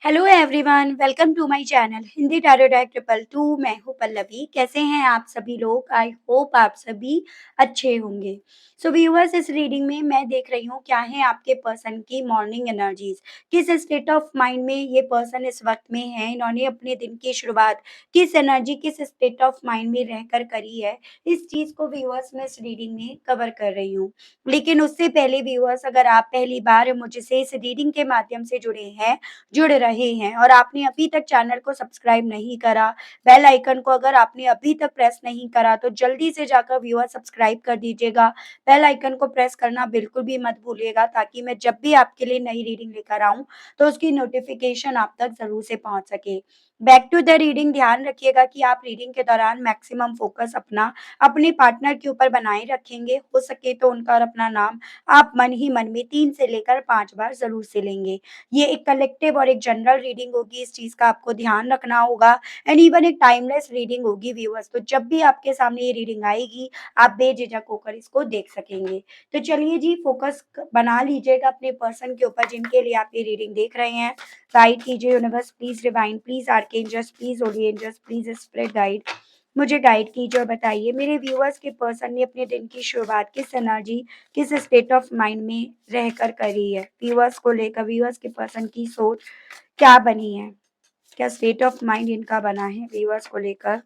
Hello everyone, welcome to my channel Hindi tarot direct triple two. मैं हूँ पल्लवी। कैसे हैं आप सभी लोग? आई होप आप सभी अच्छे होंगे। सो व्यूअर्स, इस रीडिंग में मैं देख रही हूँ क्या है आपके पर्सन की मॉर्निंग एनर्जीज। किस स्टेट ऑफ माइंड में ये पर्सन इस वक्त में है, इन्होंने अपने दिन की शुरुआत किस एनर्जी, किस स्टेट ऑफ माइंड में रहकर करी है, इस चीज को व्यूअर्स मैं इस रीडिंग में कवर कर रही हूँ। लेकिन उससे पहले व्यूअर्स, अगर आप पहली बार मुझसे इस रीडिंग के माध्यम से जुड़ रहे हैं और आपने अभी तक चैनल को सब्सक्राइब नहीं करा, बेल आइकन को अगर आपने अभी तक प्रेस नहीं करा तो जल्दी से जाकर व्यूअर सब्सक्राइब कर दीजिएगा। बेल आइकन को प्रेस करना बिल्कुल भी मत भूलिएगा, ताकि मैं जब भी आपके लिए नई रीडिंग लेकर आऊं तो उसकी नोटिफिकेशन आप तक जरूर से पहुंच सके। बैक टू द रीडिंग, ध्यान रखिएगा कि आप रीडिंग के दौरान मैक्सिमम फोकस अपना अपने पार्टनर के ऊपर बनाए रखेंगे। हो सके तो उनका और अपना नाम आप मन ही मन में 3 से लेकर 5 बार जरूर से लेंगे। ये एक कलेक्टिव और एक जनरल रीडिंग होगी, इस चीज का आपको ध्यान रखना होगा। एंड इवन एक टाइमलेस रीडिंग होगी व्यूअर्स, तो जब भी आपके सामने ये रीडिंग आएगी आप बेझिझक होकर इसको देख सकेंगे। तो चलिए जी, फोकस बना लीजिएगा अपने पर्सन के ऊपर जिनके लिए आप ये रीडिंग देख रहे हैं। गाइड कीजिए universe, please divine, please archangels, please holy angels, please spirit guide, मुझे गाइड कीजिए और बताइए मेरे व्यूअर्स के पर्सन ने अपने दिन की शुरुआत किस एनर्जी, किस स्टेट ऑफ माइंड में रहकर करी है। व्यूअर्स को लेकर, व्यूअर्स के पर्सन की सोच क्या बनी है, क्या स्टेट ऑफ माइंड इनका बना है व्यूअर्स को लेकर।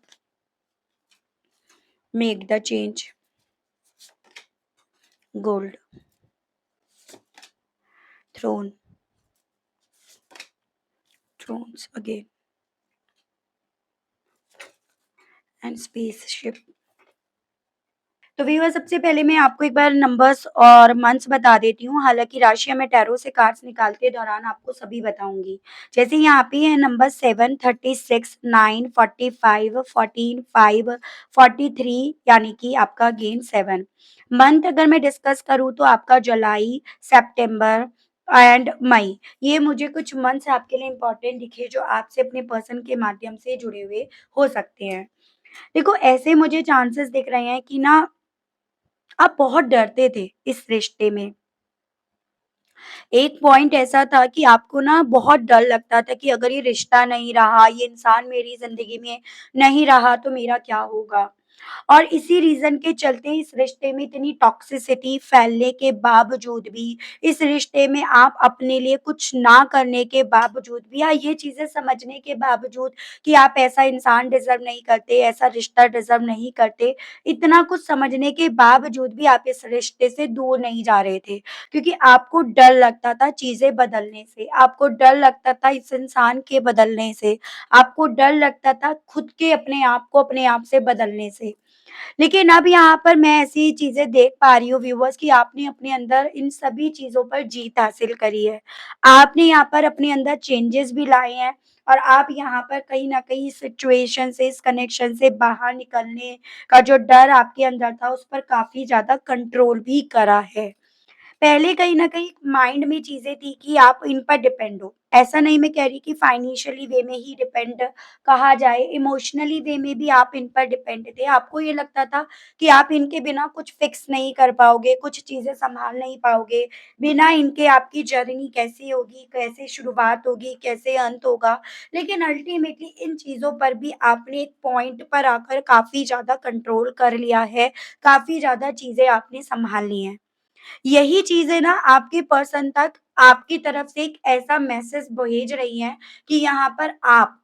Make the change, gold, throne, thrones again and spaceship. तो व्यूअर, सबसे पहले मैं आपको एक बार नंबर्स और मंथ्स बता देती हूँ। हालांकि राशियां मैं टैरो से कार्ड्स निकालते दौरान आपको सभी बताऊंगी। जैसे यहाँ पे है नंबर 7, 36, 9, 45, 14, 5, 43, यानी कि आपका गेन 7। मंथ अगर मैं डिस्कस करूँ तो आपका जुलाई, सितंबर एंड मई, ये मुझे कुछ मंथ्स आपके लिए इंपॉर्टेंट दिखे जो आपसे अपने पर्सन के माध्यम से जुड़े हुए हो सकते हैं। देखो, ऐसे मुझे चांसेस दिख रहे हैं कि ना आप बहुत डरते थे इस रिश्ते में। एक पॉइंट ऐसा था कि आपको ना बहुत डर लगता था कि अगर ये रिश्ता नहीं रहा, ये इंसान मेरी ज़िंदगी में नहीं रहा तो मेरा क्या होगा? और इसी रीज़न के चलते इस रिश्ते में इतनी टॉक्सिसिटी फैलने के बावजूद भी, इस रिश्ते में आप अपने लिए कुछ ना करने के बावजूद भी, या ये चीज़ें समझने के बावजूद कि आप ऐसा इंसान डिज़र्व नहीं करते, ऐसा रिश्ता डिज़र्व नहीं करते, इतना कुछ समझने के बावजूद भी आप इस रिश्ते से दूर नहीं जा रहे थे। क्योंकि आपको डर लगता था चीज़ें बदलने से, आपको डर लगता था इस इंसान के बदलने से, आपको डर लगता था खुद के अपने आप को अपने आप से बदलने से। लेकिन अब यहाँ पर मैं ऐसी चीज़ें देख पा रही हूँ व्यूअर्स कि आपने अपने अंदर इन सभी चीज़ों पर जीत हासिल करी है। आपने यहाँ पर अपने अंदर चेंजेस भी लाए हैं और आप यहाँ पर कहीं न कहीं इस सिचुएशन से, इस कनेक्शन से बाहर निकलने का जो डर आपके अंदर था, उस पर काफ़ी ज़्यादा कंट्रोल भी करा है। पहले कहीं न कहीं माइंड में चीज़ें थी कि आप इन पर डिपेंड हो। ऐसा नहीं मैं कह रही कि फाइनेंशियली वे में ही डिपेंड कहा जाए, इमोशनली वे में भी आप इन पर डिपेंड थे। आपको ये लगता था कि आप इनके बिना कुछ फिक्स नहीं कर पाओगे, कुछ चीज़ें सँभाल नहीं पाओगे, बिना इनके आपकी जर्नी कैसी होगी, कैसे शुरुआत होगी, कैसे अंत होगा। लेकिन अल्टीमेटली इन चीज़ों पर भी आपने एक पॉइंट पर आकर काफ़ी ज़्यादा कंट्रोल कर लिया है, काफ़ी ज़्यादा चीज़ें आपने सँभाल ली हैं। यही चीज़ें ना आपके पर्सन तक आपकी तरफ से एक ऐसा मैसेज भेज रही हैं कि यहाँ पर आप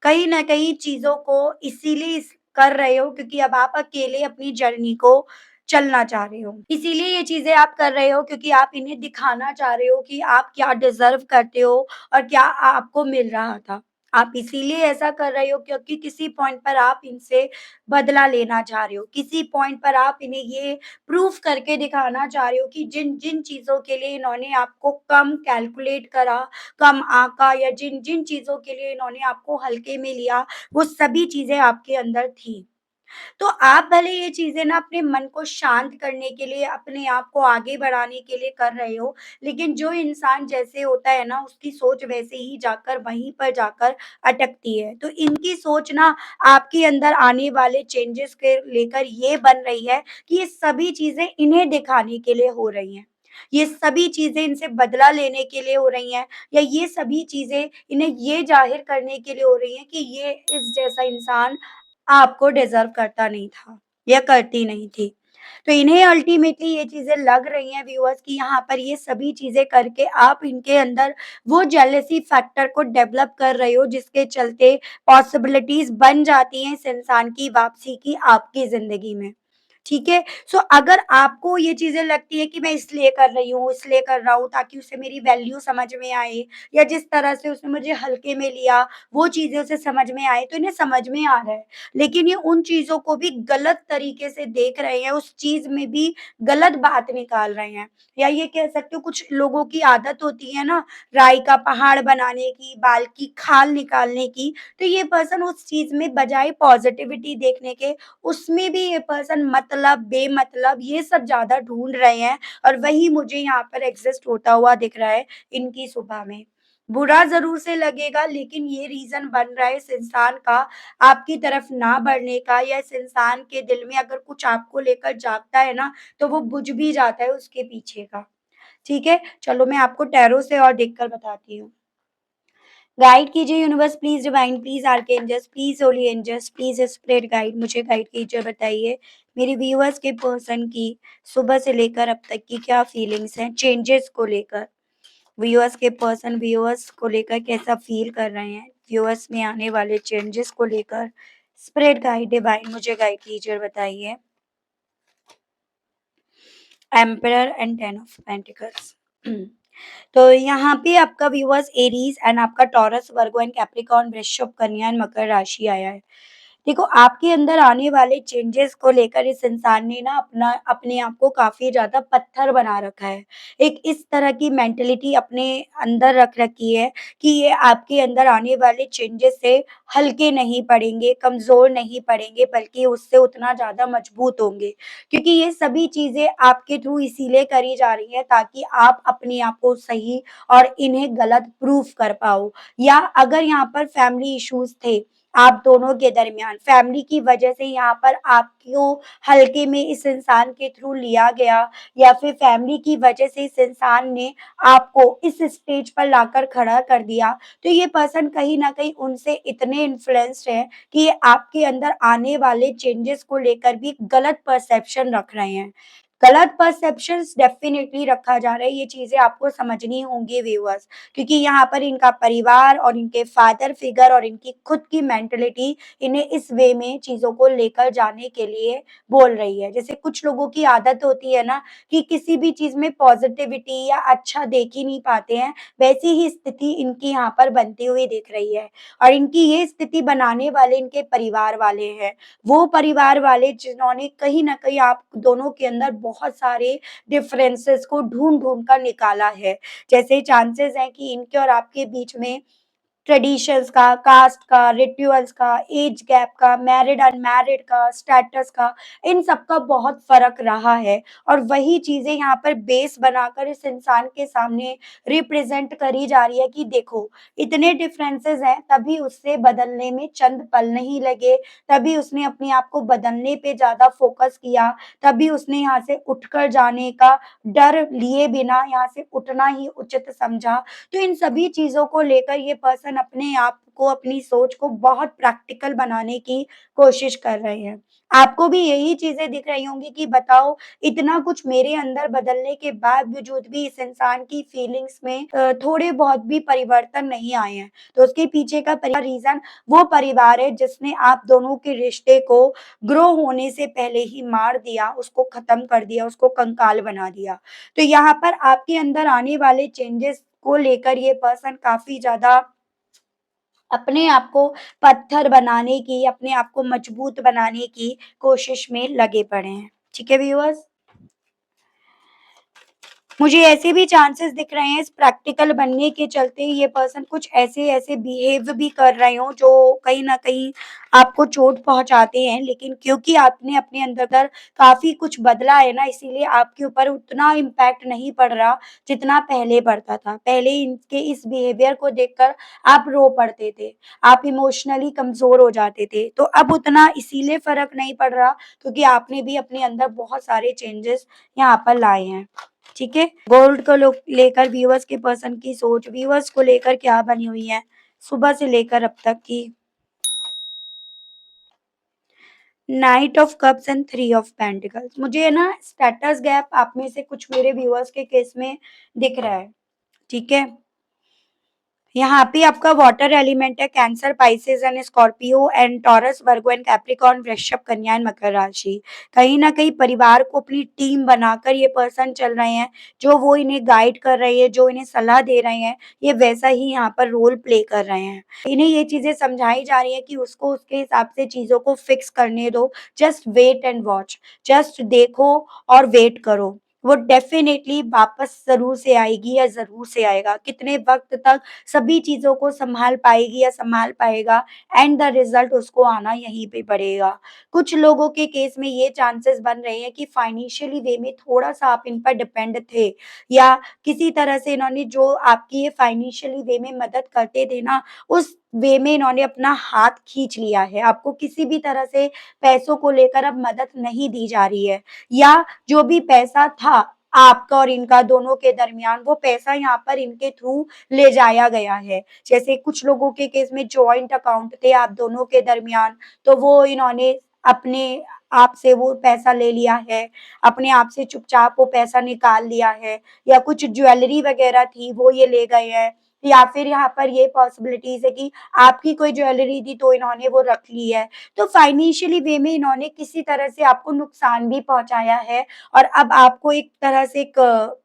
कहीं न कहीं चीज़ों को इसीलिए इस कर रहे हो क्योंकि अब आप अकेले अपनी जर्नी को चलना चाह रहे हो। इसीलिए ये चीज़ें आप कर रहे हो क्योंकि आप इन्हें दिखाना चाह रहे हो कि आप क्या डिज़र्व करते हो और क्या आपको मिल रहा था। आप इसीलिए ऐसा कर रहे हो क्योंकि किसी पॉइंट पर आप इनसे बदला लेना चाह रहे हो। किसी पॉइंट पर आप इन्हें ये प्रूफ करके दिखाना चाह रहे हो कि जिन-जिन चीज़ों के लिए इन्होंने आपको कम कैलकुलेट करा, कम आँका, या जिन-जिन चीज़ों के लिए इन्होंने आपको हल्के में लिया, वो सभी चीज़ें आपके अंदर थी। तो आप भले ये चीज़ें ना अपने मन को शांत करने के लिए, अपने आप को आगे बढ़ाने के लिए कर रहे हो, लेकिन जो इंसान जैसे होता है ना, उसकी सोच वैसे ही जाकर वहीं पर जाकर अटकती है। तो इनकी सोच ना आपके अंदर आने वाले चेंजेस के लेकर ये बन रही है कि ये सभी चीज़ें इन्हें दिखाने के लिए हो रही हैं। ये सभी चीज़ें इनसे बदला लेने के लिए हो रही हैं या ये सभी चीज़ें इन्हें ये ज़ाहिर करने के लिए हो रही हैं कि ये इस जैसा इंसान आपको डिज़र्व करता नहीं था या करती नहीं थी। तो इन्हें अल्टीमेटली ये चीज़ें लग रही हैं व्यूअर्स कि यहाँ पर ये सभी चीज़ें करके आप इनके अंदर वो जेलसी फैक्टर को डेवलप कर रहे हो जिसके चलते पॉसिबिलिटीज़ बन जाती हैं इस इंसान की वापसी की आपकी ज़िंदगी में। ठीक है? सो अगर आपको ये चीज़ें लगती है कि मैं इसलिए कर रही हूँ, इसलिए कर रहा हूँ ताकि उसे मेरी वैल्यू समझ में आए या जिस तरह से उसने मुझे हल्के में लिया, वो चीज़ें उसे समझ में आए, तो इन्हें समझ में आ रहा है। लेकिन ये उन चीज़ों को भी गलत तरीके से देख रहे हैं, उस चीज़ में भी गलत बात निकाल रहे हैं। या ये कह सकते हो कुछ लोगों की आदत होती है ना, राई का पहाड़ बनाने की, बाल की खाल निकालने की, तो ये पर्सन उस चीज़ में बजाय पॉज़िटिविटी देखने के उसमें भी ये पर्सन मतलब, बेमतलब ये सब ज़्यादा ढूँढ रहे हैं और वही मुझे यहाँ पर एग्ज़िस्ट होता हुआ दिख रहा है इनकी सुबह में। बुरा ज़रूर से लगेगा लेकिन ये रीज़न बन रहा है इस इंसान का आपकी तरफ ना बढ़ने का या इस इंसान के दिल में अगर कुछ आपको लेकर जागता है ना, तो वो बुझ भी जाता है उसके पीछे का। ठीक है? चलो मैं आपको टैरो से और देखकर बताती हूँ। गाइड कीजिए universe please divine please archangels please holy angels please spirit guide मुझे गाइड कीजिए बताइए मेरे व्यूअर्स के पर्सन की सुबह से लेकर अब तक की क्या फीलिंग्स हैं चेंजेस को लेकर व्यूअर्स के पर्सन व्यूअर्स को लेकर कैसा फील कर रहे हैं व्यूअर्स में आने वाले चेंजेस को लेकर स्पिरिट गाइड डिवाइन मुझे गाइड कीजिए और बताइए emperor and ten of pentacles तो यहाँ पे आपका व्यूअर्स एरीज एंड आपका taurus Virgo and Capricorn Vrishabh Kanya and Makar राशि आया है देखो, आपके अंदर आने वाले चेंजेस को लेकर इस इंसान ने ना अपने आप को काफ़ी ज़्यादा पत्थर बना रखा है। एक इस तरह की मेंटालिटी अपने अंदर रख रखी है कि ये आपके अंदर आने वाले चेंजेस से हल्के नहीं पड़ेंगे, कमज़ोर नहीं पड़ेंगे, बल्कि उससे उतना ज़्यादा मजबूत होंगे। क्योंकि ये सभी चीज़ें आपके थ्रू इसीलिए करी जा रही हैं ताकि आप अपने आप को सही और इन्हें गलत प्रूफ कर पाओ। या अगर यहाँ पर फैमिली इश्यूज़ थे, आप दोनों के दरमियान फैमिली की वजह से यहाँ पर आपको हल्के में इस इंसान के थ्रू लिया गया या फिर फैमिली की वजह से इस इंसान ने आपको इस स्टेज पर लाकर खड़ा कर दिया तो ये पर्सन कहीं ना कहीं उनसे इतने इन्फ्लुएंस्ड है कि ये आपके अंदर आने वाले चेंजेस को लेकर भी गलत परसेप्शन रख रहे हैं गलत परसेप्शंस डेफिनेटली रखा जा रहा है ये चीजें आपको समझनी होंगी व्यूअर्स क्योंकि यहाँ पर इनका परिवार और इनके फादर फिगर और इनकी खुद की मेंटलिटी इन्हें इस वे में चीज़ों को लेकर जाने के लिए बोल रही है। जैसे कुछ लोगों की आदत होती है ना कि किसी भी चीज़ में पॉजिटिविटी या अच्छा देख ही नहीं पाते हैं, वैसी ही स्थिति इनकी यहाँ पर बनती हुई दिख रही है और इनकी ये स्थिति बनाने वाले इनके परिवार वाले हैं। वो परिवार वाले जिन्होंने कहीं न कहीं आप दोनों के अंदर बहुत सारे डिफरेंसेस को ढूँढ-ढूँढ कर निकाला है। जैसे चांसेस हैं कि इनके और आपके बीच में ट्रेडिशंस का, कास्ट का, रिचुअल्स का, एज गैप का, मैरिड अनमैरिड का, स्टेटस का, इन सब का बहुत फ़र्क रहा है और वही चीज़ें यहाँ पर बेस बनाकर इस इंसान के सामने रिप्रेज़ेंट करी जा रही है कि देखो, इतने डिफरेंसेस हैं, तभी उससे बदलने में चंद पल नहीं लगे, तभी उसने अपने आप को बदलने पे ज़्यादा फ़ोकस किया, तभी उसने यहाँ से उठकर जाने का डर लिए बिना यहाँ से उठना ही उचित समझा। तो इन सभी चीज़ों को लेकर ये पर्सन अपने आप को, अपनी सोच को बहुत प्रैक्टिकल बनाने की कोशिश कर रहे हैं। आपको भी यही चीज़ें दिख रही होंगी कि बताओ इतना कुछ मेरे अंदर बदलने के बावजूद भी इस इंसान की फीलिंग्स में थोड़े बहुत भी परिवर्तन नहीं आए हैं। तो उसके पीछे का रीज़न वो परिवार है जिसने आप दोनों के रिश्ते को ग्रो होने से पहले ही मार दिया, उसको खत्म कर दिया, उसको कंकाल बना दिया। तो यहाँ पर आपके अंदर आने वाले चेंजेस को लेकर ये पर्सन काफ़ी ज़्यादा अपने आप को पत्थर बनाने की, अपने आप को मजबूत बनाने की कोशिश में लगे पड़े हैं। ठीक है व्यूअर्स? मुझे ऐसे भी चांसेस दिख रहे हैं इस प्रैक्टिकल बनने के चलते ये पर्सन कुछ ऐसे-ऐसे बिहेव भी कर रहे हों जो कहीं न कहीं आपको चोट पहुँचाते हैं। लेकिन क्योंकि आपने अपने अंदर काफ़ी कुछ बदला है ना इसीलिए आपके ऊपर उतना इम्पैक्ट नहीं पड़ रहा जितना पहले पड़ता था। पहले इनके इस बिहेवियर को देखकर आप रो पड़ते थे, आप इमोशनली कमज़ोर हो जाते थे। तो अब उतना इसीलिए फ़र्क नहीं पड़ रहा क्योंकि आपने भी अपने अंदर बहुत सारे चेंजेस यहाँ पर लाए हैं। ठीक है? गोल्ड को लो लेकर व्यूअर्स के पर्सन की सोच, व्यूअर्स को लेकर क्या बनी हुई है, सुबह से लेकर अब तक की। Night of cups and three of pentacles, मुझे ना स्टेटस गैप आप में से कुछ मेरे व्यूअर्स के केस में दिख रहा है, ठीक है? यहाँ पे आपका वाटर एलिमेंट है, cancer, Pisces and Scorpio and taurus, Virgo and Capricorn, Vrishabh, Kanya and Makar राशि। कहीं न कहीं परिवार को अपनी टीम बनाकर ये पर्सन चल रहे हैं, जो वो इन्हें गाइड कर रहे हैं, जो इन्हें सलाह दे रहे हैं, ये वैसा ही यहाँ पर रोल प्ले कर रहे हैं। इन्हें ये चीज़ें समझाई जा रही हैं कि उसको उसके हिसाब से चीज़ों को फिक्स करने दो, just wait and watch, just देखो और वेट करो। वो डेफ़िनेटली वापस ज़रूर से आएगी या ज़रूर से आएगा। कितने वक़्त तक सभी चीज़ों को सँभाल पाएगी या सँभाल पाएगा, एंड द रिज़ल्ट उसको आना यहीं पे पड़ेगा। कुछ लोगों के केस में ये चांसेस बन रहे हैं कि फाइनेंशियली वे में थोड़ा-सा आप इन पर डिपेंड थे, या किसी तरह से इन्होंने जो आपकी ये फाइनेंशियली वे में मदद करते थे ना, उस वे में इन्होंने अपना हाथ खींच लिया है। आपको किसी भी तरह से पैसों को लेकर अब मदद नहीं दी जा रही है, या जो भी पैसा था आपका और इनका दोनों के दरमियान, वो पैसा यहाँ पर इनके थ्रू ले जाया गया है। जैसे कुछ लोगों के केस में जॉइंट अकाउंट थे आप दोनों के दरमियान, तो वो इन्होंने अपने आप से वो पैसा ले लिया है, अपने आप से चुपचाप वो पैसा निकाल लिया है, या कुछ ज्वेलरी वगैरह थी वो ये ले गए हैं, या फिर यहाँ पर ये पॉसिबिलिटीज़ है कि आपकी कोई ज्वेलरी थी तो इन्होंने वो रख ली है। तो फाइनेंशियली वे में इन्होंने किसी तरह से आपको नुकसान भी पहुँचाया है, और अब आपको एक तरह से एक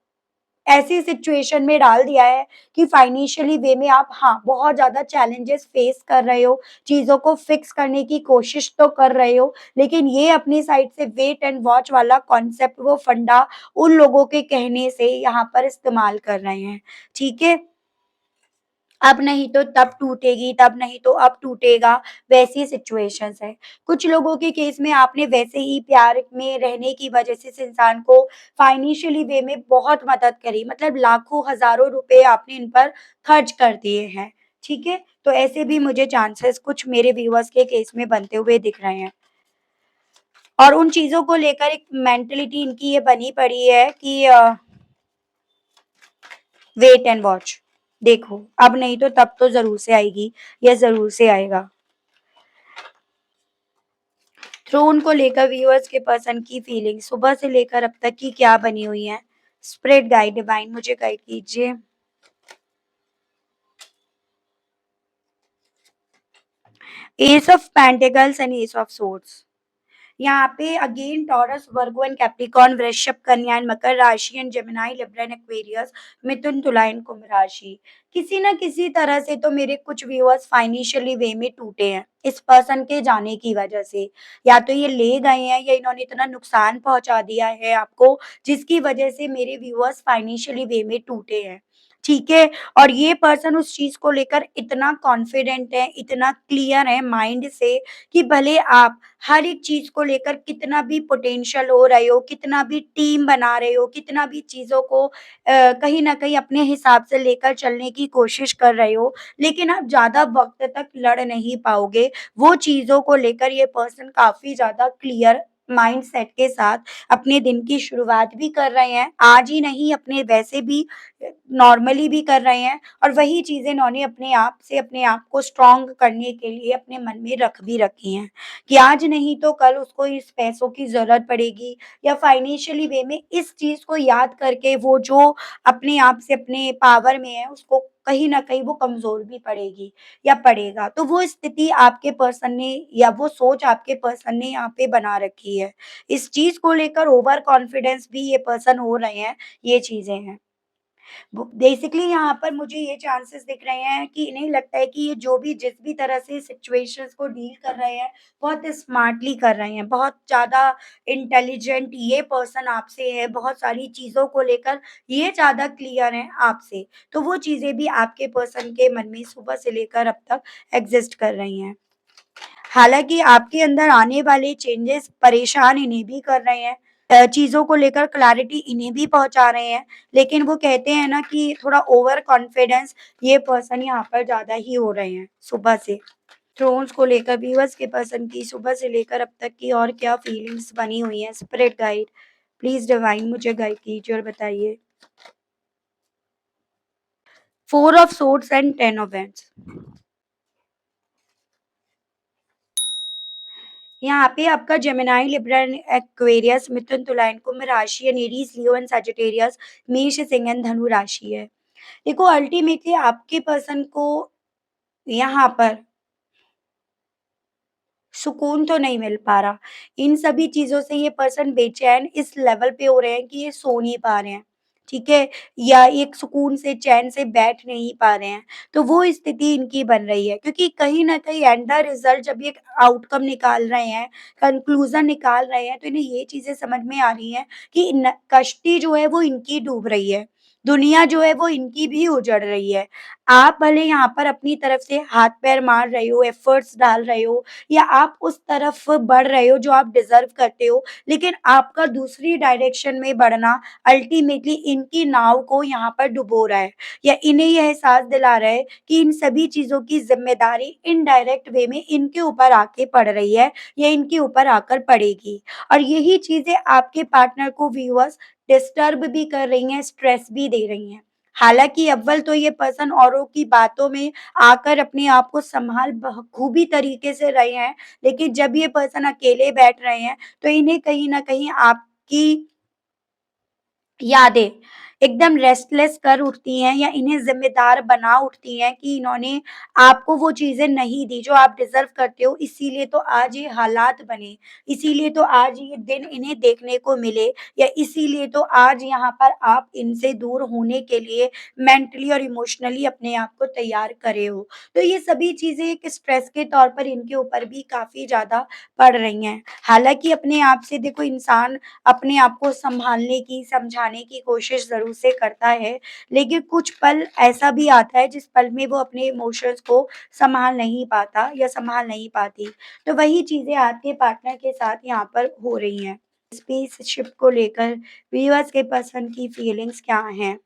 ऐसी सिचुएशन में डाल दिया है कि फाइनेंशियली वे में आप, हाँ, बहुत ज़्यादा चैलेंजेस फेस कर रहे हो, चीज़ों को फिक्स करने की कोशिश तो कर रहे हो, लेकिन ये अपनी साइड से वेट एंड वॉच वाला कॉन्सेप्ट, वो फंडा उन लोगों के कहने से यहाँ पर इस्तेमाल कर रहे हैं, ठीक है? अब नहीं तो तब टूटेगी, तब नहीं तो अब टूटेगा, वैसी सिचुएशंस है। कुछ लोगों के केस में आपने वैसे ही प्यार में रहने की वजह से इस इंसान को फाइनेंशियली वे में बहुत मदद करी, मतलब लाखों, हज़ारों रुपए आपने इन पर खर्च कर दिए हैं, ठीक है? तो ऐसे भी मुझे चांसेस कुछ मेरे व्यूअर्स के केस में बनते हुए दिख रहे हैं। और उन चीज़ों को लेकर एक मेंटालिटी इनकी ये बनी पड़ी है कि वेट एंड वॉच, देखो, अब नहीं तो तब तो ज़रूर से आएगी या ज़रूर से आएगा। थ्रोन को लेकर व्यूअर्स के पर्सन की फीलिंग सुबह से लेकर अब तक की क्या बनी हुई है? स्प्रिट गाइड डिवाइन मुझे गाइड कीजिए। Ace of pentacles and ace of swords. यहाँ पे again Taurus, Virgo and Capricorn, Vrishabh, Kanya and Makar राशि and Gemini, Libra and Aquarius, Mithun, Tula and कुंभ राशि। किसी न किसी तरह से तो मेरे कुछ व्यूअर्स फाइनेंशियली वे में टूटे हैं इस पर्सन के जाने की वजह से। या तो ये ले गए हैं, या इन्होंने इतना नुकसान पहुंचा दिया है आपको, जिसकी वजह से मेरे व्यूअर्स फाइनेंशियली वे में टूटे हैं, ठीक है? और ये पर्सन उस चीज को लेकर इतना कॉन्फिडेंट है, इतना क्लियर है माइंड से, कि भले आप हर एक चीज़ को लेकर कितना भी पोटेंशियल हो रहे हो, कितना भी टीम बना रहे हो, कितना भी चीज़ों को कहीं न कहीं अपने हिसाब से लेकर चलने की कोशिश कर रहे हो, लेकिन आप ज़्यादा वक़्त तक लड़ नहीं पाओगे। वो चीज़ों को लेकर ये पर्सन काफ़ी ज़्यादा क्लियर माइंडसेट के साथ अपने दिन की शुरुआत भी कर रहे हैं। आज ही नहीं, अपने वैसे भी नॉर्मली भी कर रहे हैं, और वही चीज़ें इन्होंने अपने आप से अपने आप को स्ट्रॉन्ग करने के लिए अपने मन में रख भी रखी हैं। कि आज नहीं तो कल उसको इस पैसों की ज़रूरत पड़ेगी, या फाइनेंशियली वे में इस चीज़ को याद करके वो जो अपने आप से अपने पावर में है, उसको कहीं न कहीं वो कमज़ोर भी पड़ेगी या पड़ेगा। तो वो स्थिति आपके पर्सन ने, या वो सोच आपके पर्सन ने यहाँ पे बना रखी है। इस चीज़ को लेकर ओवर कॉन्फिडेंस भी ये पर्सन हो रहे हैं, ये चीज़ें हैं। बेसिकली यहाँ पर मुझे ये चांसेस दिख रहे हैं कि इन्हें लगता है कि ये जो भी जिस भी तरह से सिचुएशंस को डील कर रहे हैं, बहुत स्मार्टली कर रहे हैं, बहुत ज़्यादा इंटेलिजेंट ये पर्सन आपसे है, बहुत सारी चीज़ों को लेकर ये ज़्यादा क्लियर हैं आपसे। तो वो चीज़ें भी आपके पर्सन के मन में सुबह से लेकर अब तक एग्ज़िस्ट कर रही हैं। हालाँकि आपके अंदर आने वाले चेंजेस परेशान इन्हें भी कर रहे हैं। चीज़ों को लेकर क्लैरिटी इन्हें भी पहुँचा रहे हैं। लेकिन वो कहते हैं ना कि थोड़ा ओवर कॉन्फिडेंस ये पर्सन यहाँ पर ज़्यादा ही हो रहे हैं सुबह से। थ्रोन्स को लेकर व्यूअर्स के पर्सन की सुबह से लेकर अब तक की और क्या फीलिंग्स बनी हुई हैं? स्पिरिट गाइड प्लीज़ डिवाइन मुझे गाइड कीजिए और बताइए। 4 of swords and 10 of wands. यहाँ पे आपका Gemini, Libra and Aquarius, Mithun, Tula and कुंभ राशि and Aries, Leo and Sagittarius, मेष, सिंह एंड धनु राशि है। देखो अल्टीमेटली आपके पर्सन को यहाँ पर सुकून तो नहीं मिल पा रहा। इन सभी चीज़ों से ये पर्सन बेचैन इस लेवल पे हो रहे हैं कि ये सो नहीं पा रहे हैं, ठीक है? या एक सुकून से, चैन से बैठ नहीं पा रहे हैं। तो वो स्थिति इनकी बन रही है क्योंकि कहीं न कहीं एट द रिज़ल्ट जब ये आउटकम निकाल रहे हैं, कंक्लूज़न निकाल रहे हैं, तो इन्हें ये चीज़ें समझ में आ रही हैं कि न कश्ती जो है वो इनकी डूब रही है। दुनिया जो है वो इनकी भी उजड़ रही है। आप भले यहाँ पर अपनी तरफ से हाथ-पैर मार रहे हो, एफर्ट्स डाल रहे हो या आप उस तरफ बढ़ रहे हो जो आप डिज़र्व करते हो, लेकिन आपका दूसरी डायरेक्शन में बढ़ना अल्टीमेटली इनकी नाव को यहाँ पर डुबो रहा है या इन्हें ये एहसास दिला रहा है कि इन सभी चीज़ों की ज़िम्मेदारी इनडायरेक्ट वे में इनके ऊपर आके पड़ रही है या इनके ऊपर आकर पड़ेगी। और यही चीज़ें आपके पार्टनर को व्यूअर्स डिस्टर्ब भी कर रही हैं, स्ट्रेस भी दे रही हैं। हालाँकि अव्वल तो ये पर्सन औरों की बातों में आकर अपने आप को सँभाल बखूबी तरीके से रहे हैं, लेकिन जब ये पर्सन अकेले बैठ रहे हैं, तो इन्हें कहीं न कहीं आपकी यादें एकदम रेस्टलेस कर उठती हैं या इन्हें ज़िम्मेदार बना उठती हैं कि इन्होंने आपको वो चीज़ें नहीं दी जो आप डिज़र्व करते हो, इसीलिए तो आज ये हालात बने, इसीलिए तो आज ये दिन इन्हें देखने को मिले या इसीलिए तो आज यहाँ पर आप इनसे दूर होने के लिए मेंटली और इमोशनली अपने आप को तैयार करे हो। तो ये सभी चीज़ें एक स्ट्रेस के तौर पर इनके ऊपर भी काफ़ी ज़्यादा पड़ रही हैं। हालाँकि अपने आप से देखो इंसान अपने आप को सँभालने की, समझाने की कोशिश ज़रूर से करता है, लेकिन कुछ पल ऐसा भी आता है जिस पल में वो अपने इमोशंस को सँभाल नहीं पाता या सँभाल नहीं पाती। तो वही चीज़ें आपके पार्टनर के साथ यहाँ पर हो रही हैं। स्पेसशिप को लेकर व्यूअर्स के पर्सन की फीलिंग्स क्या हैं?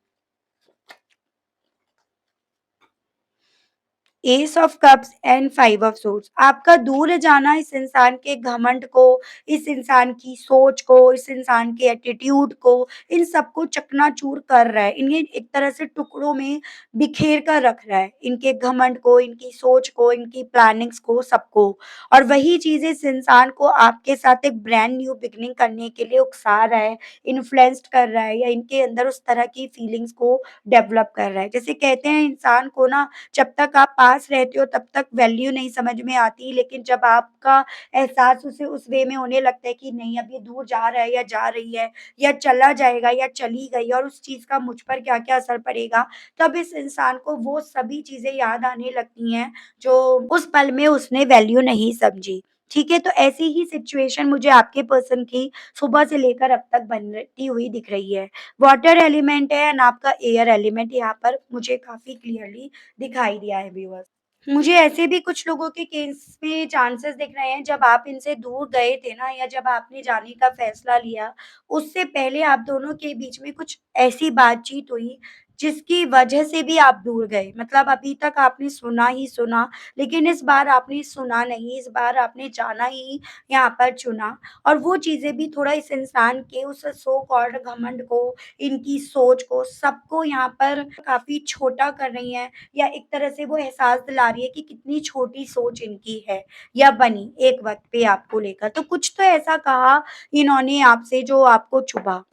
S of cups and five of swords. आपका दूर जाना इस इंसान के घमंड को, इस इंसान की सोच को, इस इंसान के एटीट्यूड को, इन सबको चकनाचूर कर रहा है। इन्हें एक तरह से टुकड़ों में बिखेर कर रख रहा है। इनके घमंड को, इनकी सोच को, इनकी प्लानिंग्स को, सबको। और वही चीज़ इस इंसान को आपके साथ एक ब्रांड न्यू बिगिनिंग करने के लिए उकसा रहा है, इन्फ्लुएंस्ड कर रहा है या इनके अंदर उस तरह की फीलिंग्स को डेवलप कर रहा है। जैसे कहते हैं इंसान को ना जब तक आप पास रहते हो तब तक वैल्यू नहीं समझ में आती, लेकिन जब आपका एहसास उसे उस वे में होने लगता है कि नहीं अब ये दूर जा रहा है या जा रही है या चला जाएगा या चली गई और उस चीज़ का मुझ पर क्या-क्या असर पड़ेगा, तब इस इंसान को वो सभी चीज़ें याद आने लगती हैं, जो उस पल में उसने वैल्यू नहीं समझी। ठीक है? तो ऐसी ही सिचुएशन मुझे आपके पर्सन की सुबह से लेकर अब तक बनती हुई दिख रही है। वाटर एलिमेंट है एंड आपका एयर एलिमेंट यहाँ पर मुझे काफ़ी क्लियरली दिखाई दिया है व्यूअर्स। मुझे ऐसे भी कुछ लोगों के केस में चांसेस दिख रहे हैं जब आप इनसे दूर गए थे ना या जब आपने जाने का फैसला लिया, उससे पहले आप दोनों के बीच में कुछ ऐसी बातचीत हुई जिसकी वजह से भी आप दूर गए। मतलब अभी तक आपने सुना ही सुना, लेकिन इस बार आपने सुना नहीं, इस बार आपने जाना ही यहाँ पर चुना और वो चीज़ें भी थोड़ा इस इंसान के उस सो कॉल्ड घमंड को, इनकी सोच को, सबको यहाँ पर काफ़ी छोटा कर रही हैं या एक तरह से वो एहसास दिला रही है कि कितनी छोटी सोच इनकी है या बनी एक वक़्त पे आपको लेकर। तो कुछ तो ऐसा कहा इन्होंने आपसे जो आपको चुभा।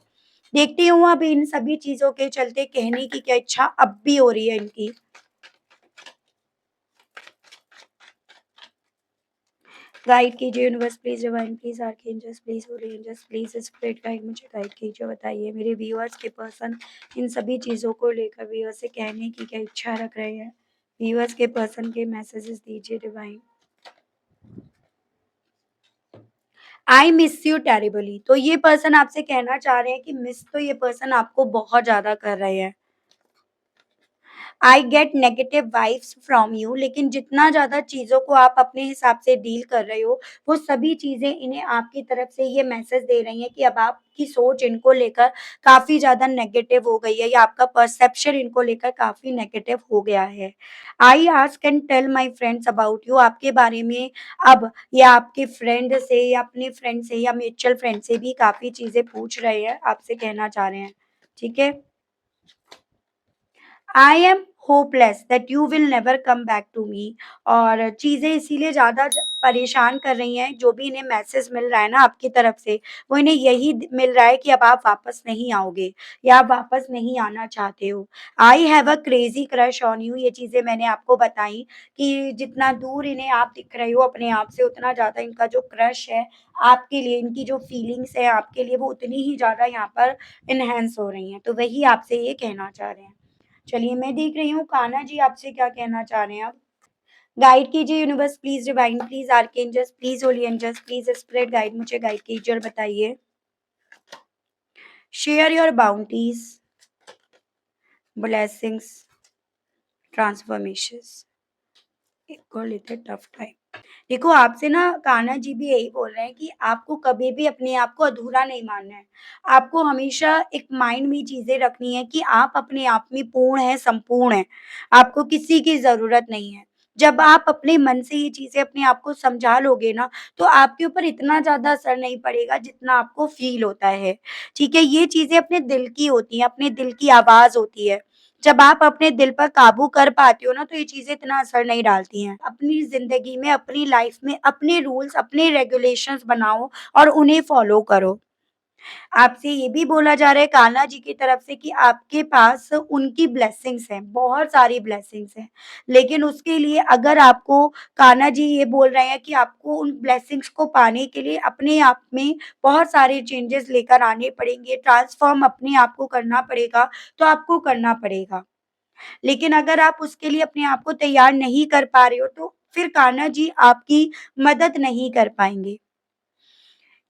देखती हूँ अब इन सभी चीज़ों के चलते कहने की क्या इच्छा अब भी हो रही है इनकी। गाइड कीजिए universe please, divine please, archangels please, holy angels please, spirit guide मुझे गाइड कीजिए। बताइए मेरे व्यूअर्स के पर्सन इन सभी चीज़ों को लेकर व्यूअर्स से कहने की क्या इच्छा रख रहे हैं? व्यूअर्स के पर्सन के मैसेजेस दीजिए divine. I miss you terribly. तो ये पर्सन आपसे कहना चाह रहे हैं कि मिस तो ये पर्सन आपको बहुत ज़्यादा कर रहे हैं। I get negative vibes from you, लेकिन जितना ज़्यादा चीज़ों को आप अपने हिसाब से डील कर रहे हो, वो सभी चीज़ें इन्हें आपकी तरफ से ये मैसेज दे रही हैं कि अब आपकी सोच इनको लेकर काफ़ी ज़्यादा नेगेटिव हो गई है या आपका परसेप्शन इनको लेकर काफ़ी नेगेटिव हो गया है। I ask and tell my friends about you, आपके बारे में अब या आपके फ्रेंड से या अपने फ्रेंड से या म्यूचुअल फ्रेंड से भी काफ़ी चीज़ें पूछ रहे हैं, आपसे कहना चाह रहे हैं। ठीक है? I am hopeless that you will never come back to me, और चीज़ें इसीलिए ज़्यादा परेशान कर रही हैं, जो भी इन्हें मैसेज मिल रहा है ना आपकी तरफ से, वो इन्हें यही मिल रहा है कि अब आप वापस नहीं आओगे या आप वापस नहीं आना चाहते हो। I have a crazy crush on you, ये चीज़ें मैंने आपको बताई कि जितना दूर इन्हें आप दिख रहे हो अपने आप से, उतना ज़्यादा इनका जो क्रश है आपके लिए, इनकी जो फीलिंग्स है आपके लिए, वो उतनी ही ज़्यादा यहाँ पर इनहेंस हो रही हैं। तो वही आपसे ये कहना चाह रहे हैं। चलिए, मैं देख रही हूँ कान्हा जी आपसे क्या कहना चाह रहे हैं अब। गाइड कीजिए universe please, divine please, archangels please, holy angels please, spirit guide, मुझे गाइड कीजिए और बताइए। Share your bounties, blessings, transformations, equal with a tough time. देखो, आपसे ना कान्हा जी भी यही बोल रहे हैं कि आपको कभी भी अपने आप को अधूरा नहीं मानना है। आपको हमेशा एक माइंड में चीज़ें रखनी है कि आप अपने आप में पूर्ण हैं, संपूर्ण हैं। आपको किसी की ज़रूरत नहीं है। जब आप अपने मन से ये चीज़ें अपने आप को समझा लोगे ना, तो आपके ऊपर इतना ज़्यादा असर नहीं पड़ेगा जितना आपको फ़ील होता है। ठीक है? ये चीज़ें अपने दिल की होती हैं, अपने दिल की आवाज़ होती है। जब आप अपने दिल पर काबू कर पाते हो ना, तो ये चीज़ें इतना असर नहीं डालती हैं। अपनी ज़िंदगी में, अपनी लाइफ़ में अपने रूल्स, अपने रेगुलेशंस बनाओ और उन्हें फ़ॉलो करो। आपसे ये भी बोला जा रहा है कान्हा जी की तरफ से कि आपके पास उनकी ब्लेसिंग्स हैं, बहुत सारी ब्लेसिंग्स हैं। लेकिन उसके लिए अगर आपको कान्हा जी ये बोल रहे हैं कि आपको उन ब्लेसिंग्स को पाने के लिए अपने आप में बहुत सारे चेंजेस लेकर आने पड़ेंगे, ट्रांसफ़ॉर्म अपने आप को करना पड़ेगा, तो आपको करना पड़ेगा। लेकिन अगर आप उसके लिए अपने आप को तैयार नहीं कर पा रहे हो, तो फिर कान्हा जी आपकी मदद नहीं कर पाएँगे।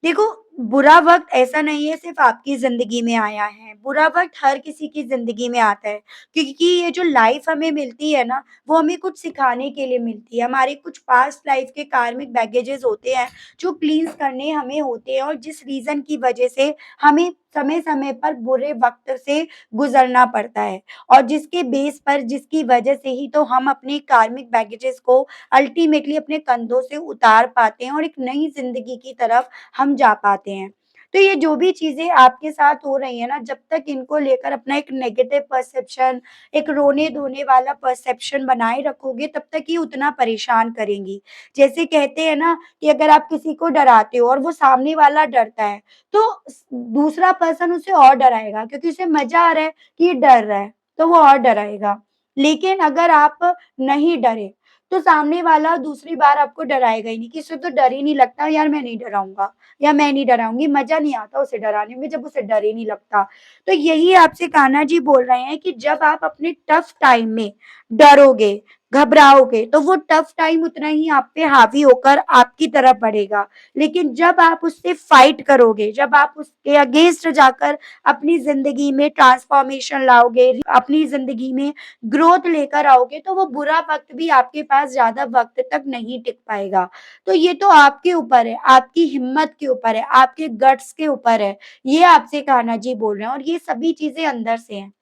देखो, बुरा वक़्त ऐसा नहीं है सिर्फ़ आपकी ज़िंदगी में आया है, बुरा वक़्त हर किसी की ज़िंदगी में आता है, क्योंकि ये जो लाइफ़ हमें मिलती है ना, वो हमें कुछ सिखाने के लिए मिलती है। हमारे कुछ पास्ट लाइफ़ के कार्मिक बैगेजेज़ होते हैं, जो क्लींज़ करने हमें होते हैं, और जिस रीज़न की वज़ह से हमें समय-समय पर बुरे वक़्त से गुज़रना पड़ता है, और जिसके बेस पर, जिसकी वज़ह से ही तो हम अपने कार्मिक बैगेजेज़ को अल्टीमेटली अपने कंधों से उतार पाते हैं और एक नई ज़िंदगी की तरफ हम जा पाते हैं। तो ये जो भी चीज़ें आपके साथ हो रही हैं ना, जब तक इनको लेकर अपना एक नेगेटिव परसेप्शन, एक रोने-धोने वाला परसेप्शन बनाए रखोगे, तब तक ये उतना परेशान करेंगी। जैसे कहते हैं ना कि अगर आप किसी को डराते हो और वो सामने वाला डरता है, तो दूसरा पर्सन उसे और डराएगा, क्योंकि उसे मज़ा आ रहा है कि ये डर रहा है, तो वो और डराएगा। लेकिन अगर आप नहीं डरे, तो सामने वाला दूसरी बार आपको डराएगा ही नहीं, कि इसे तो डर ही नहीं लगता, यार मैं नहीं डराऊँगा या मैं नहीं डराऊँगी, मज़ा नहीं आता उसे डराने में जब उसे डर ही नहीं लगता। तो यही आपसे कान्हा जी बोल रहे हैं कि जब आप अपने टफ टाइम में डरोगे, घबराओगे, तो वो टफ टाइम उतना ही आप पे हावी होकर आपकी तरफ बढ़ेगा। लेकिन जब आप उससे फाइट करोगे, जब आप उसके अगेंस्ट जाकर अपनी ज़िंदगी में ट्रांसफॉर्मेशन लाओगे, अपनी ज़िंदगी में ग्रोथ लेकर आओगे, तो वो बुरा वक़्त भी आपके पास ज़्यादा वक़्त तक नहीं टिक पाएगा। तो ये तो आपके ऊपर है, आपकी हिम्मत के ऊपर है, आपके गट्स के ऊपर है। ये आपसे कान्हा जी बोल रहे हैं, और ये सभी चीज़ें अंदर से हैं।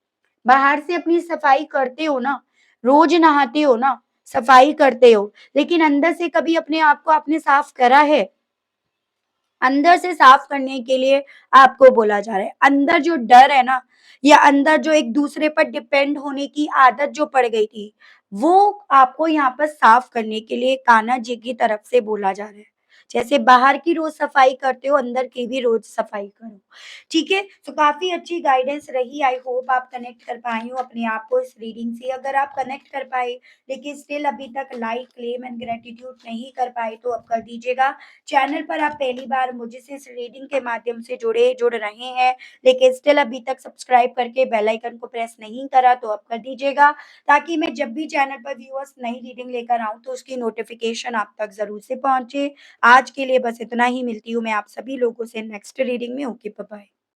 बाहर से अपनी सफाई करते हो ना, रोज़ नहाते हो ना, सफाई करते हो, लेकिन अंदर से कभी अपने आप को आपने साफ करा है? अंदर से साफ करने के लिए आपको बोला जा रहा है। अंदर जो डर है ना, या अंदर जो एक दूसरे पर डिपेंड होने की आदत जो पड़ गई थी, वो आपको यहाँ पर साफ करने के लिए कान्हा जी की तरफ से बोला जा रहा है। जैसे बाहर की रोज़ सफाई करते हो, अंदर की भी रोज़ सफाई करो। ठीक है? तो काफ़ी अच्छी गाइडेंस रही, आई होप आप कनेक्ट कर पाई हो अपने आप को इस रीडिंग से। अगर आप कनेक्ट कर पाए, लेकिन स्टिल अभी तक लाइक, क्लेम एंड ग्रैटिट्यूड नहीं कर पाए, तो अब कर दीजिएगा। चैनल पर आप पहली बार मुझसे इस रीडिंग के माध्यम से जुड़ रहे हैं, लेकिन स्टिल अभी तक सब्सक्राइब करके बेल आइकन को प्रेस नहीं करा, तो अब कर दीजिएगा, ताकि मैं जब भी चैनल पर व्यूअर्स नई रीडिंग लेकर आऊँ, तो उसकी नोटिफिकेशन आप तक ज़रूर से पहुँचे। आज के लिए बस इतना ही, मिलती हूँ मैं आप सभी लोगों से नेक्स्ट रीडिंग में। Okay, bye bye.